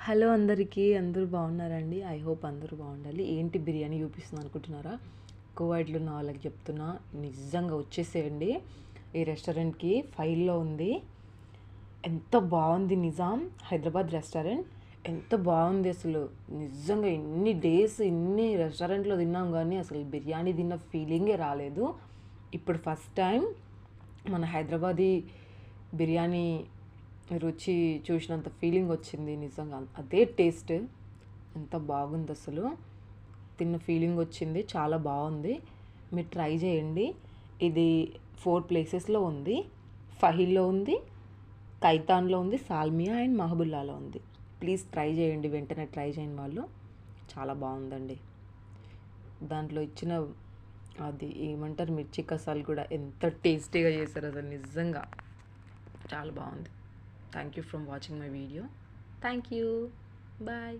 Hello అందరికీ, అందరూ బాగున్నారండి? ఐ హోప్ అందరూ బాగుండాలి. ఏంటి బిర్యానీ చూపిస్తుంది అనుకుంటున్నారా? కువైట్లో ఉన్న వాళ్ళకి చెప్తున్నా, నిజంగా వచ్చేసేయండి. ఈ రెస్టారెంట్కి 5లో ఉంది. ఎంత బాగుంది! నిజాం హైదరాబాద్ రెస్టారెంట్ ఎంత బాగుంది అసలు. నిజంగా ఇన్ని డేస్ ఇన్ని రెస్టారెంట్లో తిన్నాం కానీ అసలు బిర్యానీ తిన్న ఫీలింగే రాలేదు. ఇప్పుడు ఫస్ట్ టైం మన హైదరాబాదీ బిర్యానీ రుచి చూసినంత ఫీలింగ్ వచ్చింది. నిజంగా అదే టేస్ట్. ఎంత బాగుంది అసలు. తిన్న ఫీలింగ్ వచ్చింది. చాలా బాగుంది. మీరు ట్రై చేయండి. ఇది 4 ప్లేసెస్లో ఉంది. ఫహీల్లో ఉంది, కైతాన్లో ఉంది, సాల్మియా అండ్ మహబుల్లాలో ఉంది. ప్లీజ్ ట్రై చేయండి. వెంటనే ట్రై చేయండి. వాళ్ళు చాలా బాగుందండి. దాంట్లో ఇచ్చిన అది ఏమంటారు, మిర్చి కసాలు కూడా ఎంత టేస్టీగా చేశారు అసలు. నిజంగా చాలా బాగుంది. Thank you for watching my video. Thank you. Bye.